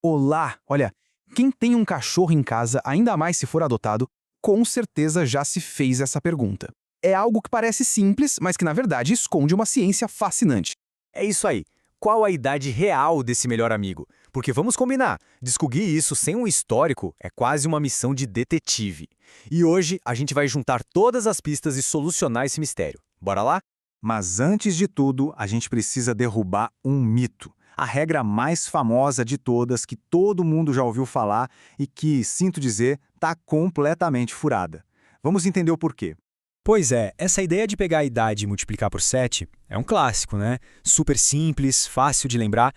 Olá! Olha, quem tem um cachorro em casa, ainda mais se for adotado, com certeza já se fez essa pergunta. É algo que parece simples, mas que na verdade esconde uma ciência fascinante. É isso aí. Qual a idade real desse melhor amigo? Porque vamos combinar, descobrir isso sem um histórico é quase uma missão de detetive. E hoje a gente vai juntar todas as pistas e solucionar esse mistério. Bora lá? Mas antes de tudo, a gente precisa derrubar um mito. A regra mais famosa de todas, que todo mundo já ouviu falar e que, sinto dizer, está completamente furada. Vamos entender o porquê. Pois é, essa ideia de pegar a idade e multiplicar por 7 é um clássico, né? Super simples, fácil de lembrar.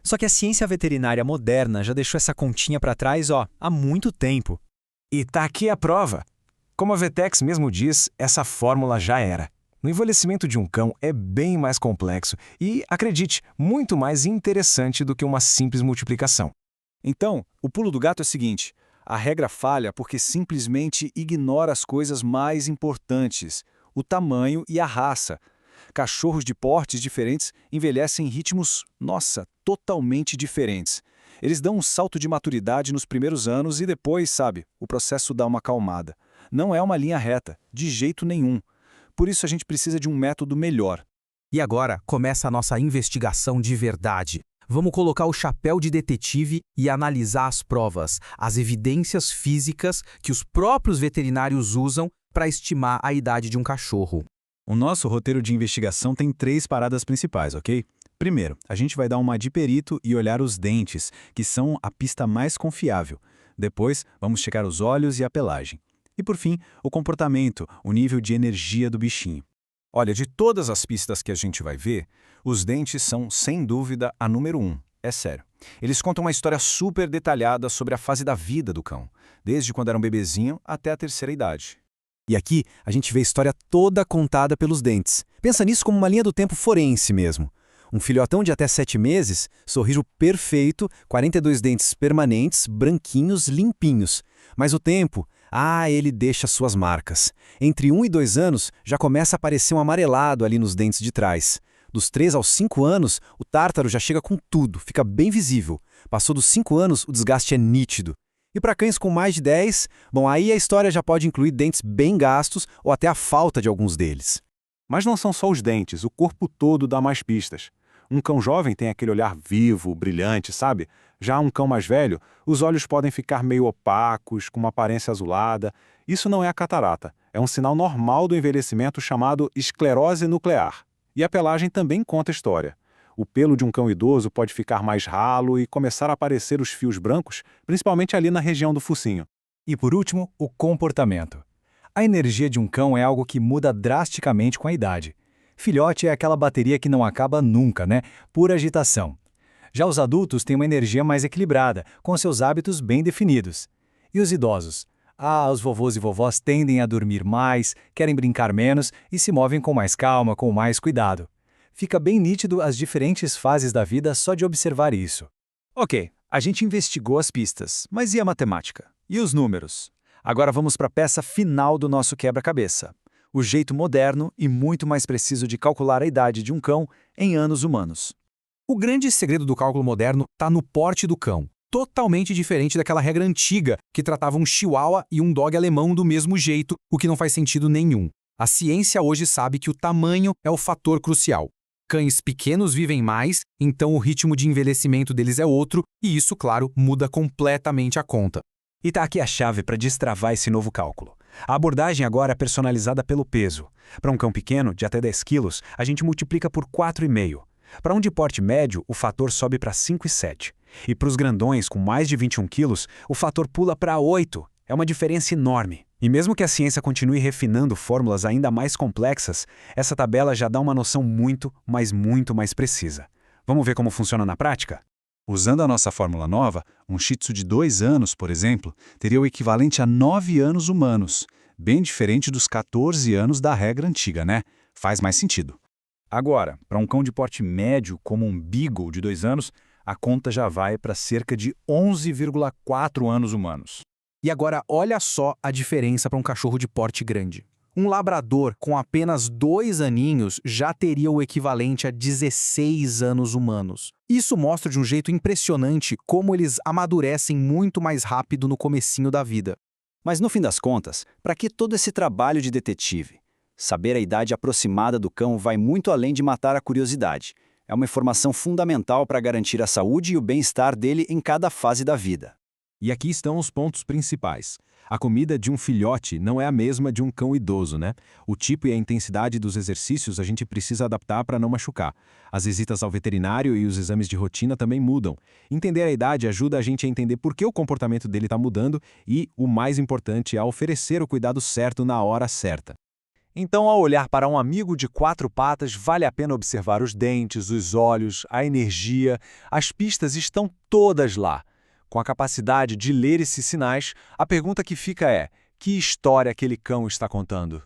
Só que a ciência veterinária moderna já deixou essa continha para trás, há muito tempo. E tá aqui a prova. Como a Vetex mesmo diz, essa fórmula já era. O envelhecimento de um cão é bem mais complexo e, acredite, muito mais interessante do que uma simples multiplicação. Então, o pulo do gato é o seguinte: a regra falha porque simplesmente ignora as coisas mais importantes, o tamanho e a raça. Cachorros de portes diferentes envelhecem em ritmos, totalmente diferentes. Eles dão um salto de maturidade nos primeiros anos e depois, o processo dá uma acalmada. Não é uma linha reta, de jeito nenhum. Por isso a gente precisa de um método melhor. E agora começa a nossa investigação de verdade. Vamos colocar o chapéu de detetive e analisar as provas, as evidências físicas que os próprios veterinários usam para estimar a idade de um cachorro. O nosso roteiro de investigação tem 3 paradas principais, ok? Primeiro, a gente vai dar uma de perito e olhar os dentes, que são a pista mais confiável. Depois, vamos checar os olhos e a pelagem. E por fim, o comportamento, o nível de energia do bichinho. Olha, de todas as pistas que a gente vai ver, os dentes são, sem dúvida, a número 1. É sério. Eles contam uma história super detalhada sobre a fase da vida do cão, desde quando era um bebezinho até a terceira idade. E aqui a gente vê a história toda contada pelos dentes. Pensa nisso como uma linha do tempo forense mesmo. Um filhotão de até 7 meses, sorriso perfeito, 42 dentes permanentes, branquinhos, limpinhos. Mas o tempo, ele deixa suas marcas. Entre 1 e 2 anos, já começa a aparecer um amarelado ali nos dentes de trás. Dos 3 aos 5 anos, o tártaro já chega com tudo, fica bem visível. Passou dos 5 anos, o desgaste é nítido. E para cães com mais de 10, aí a história já pode incluir dentes bem gastos ou até a falta de alguns deles. Mas não são só os dentes, o corpo todo dá mais pistas. Um cão jovem tem aquele olhar vivo, brilhante, sabe? Já um cão mais velho, os olhos podem ficar meio opacos, com uma aparência azulada. Isso não é a catarata, é um sinal normal do envelhecimento chamado esclerose nuclear. E a pelagem também conta história. O pelo de um cão idoso pode ficar mais ralo e começar a aparecer os fios brancos, principalmente ali na região do focinho. E por último, o comportamento. A energia de um cão é algo que muda drasticamente com a idade. Filhote é aquela bateria que não acaba nunca, né? Pura agitação. Já os adultos têm uma energia mais equilibrada, com seus hábitos bem definidos. E os idosos? Os vovôs e vovós tendem a dormir mais, querem brincar menos e se movem com mais calma, com mais cuidado. Fica bem nítido as diferentes fases da vida só de observar isso. Ok, a gente investigou as pistas, mas e a matemática? E os números? Agora vamos para a peça final do nosso quebra-cabeça. O jeito moderno e muito mais preciso de calcular a idade de um cão em anos humanos. O grande segredo do cálculo moderno está no porte do cão. Totalmente diferente daquela regra antiga que tratava um chihuahua e um dog alemão do mesmo jeito, o que não faz sentido nenhum. A ciência hoje sabe que o tamanho é o fator crucial. Cães pequenos vivem mais, então o ritmo de envelhecimento deles é outro, e isso, claro, muda completamente a conta. E tá aqui a chave para destravar esse novo cálculo. A abordagem agora é personalizada pelo peso. Para um cão pequeno, de até 10 quilos, a gente multiplica por 4,5. Para um de porte médio, o fator sobe para 5,7. E para os grandões com mais de 21 quilos, o fator pula para 8. É uma diferença enorme. E mesmo que a ciência continue refinando fórmulas ainda mais complexas, essa tabela já dá uma noção muito mais precisa. Vamos ver como funciona na prática? Usando a nossa fórmula nova, um Shih Tzu de 2 anos, por exemplo, teria o equivalente a 9 anos humanos, bem diferente dos 14 anos da regra antiga, né? Faz mais sentido. Agora, para um cão de porte médio, como um Beagle de 2 anos, a conta já vai para cerca de 11,4 anos humanos. E agora olha só a diferença para um cachorro de porte grande. Um labrador com apenas 2 aninhos já teria o equivalente a 16 anos humanos. Isso mostra de um jeito impressionante como eles amadurecem muito mais rápido no comecinho da vida. Mas no fim das contas, para que todo esse trabalho de detetive? Saber a idade aproximada do cão vai muito além de matar a curiosidade. É uma informação fundamental para garantir a saúde e o bem-estar dele em cada fase da vida. E aqui estão os pontos principais. A comida de um filhote não é a mesma de um cão idoso, né? O tipo e a intensidade dos exercícios a gente precisa adaptar para não machucar. As visitas ao veterinário e os exames de rotina também mudam. Entender a idade ajuda a gente a entender por que o comportamento dele está mudando e, o mais importante, a oferecer o cuidado certo na hora certa. Então, ao olhar para um amigo de 4 patas, vale a pena observar os dentes, os olhos, a energia. As pistas estão todas lá. Com a capacidade de ler esses sinais, a pergunta que fica é: que história aquele cão está contando?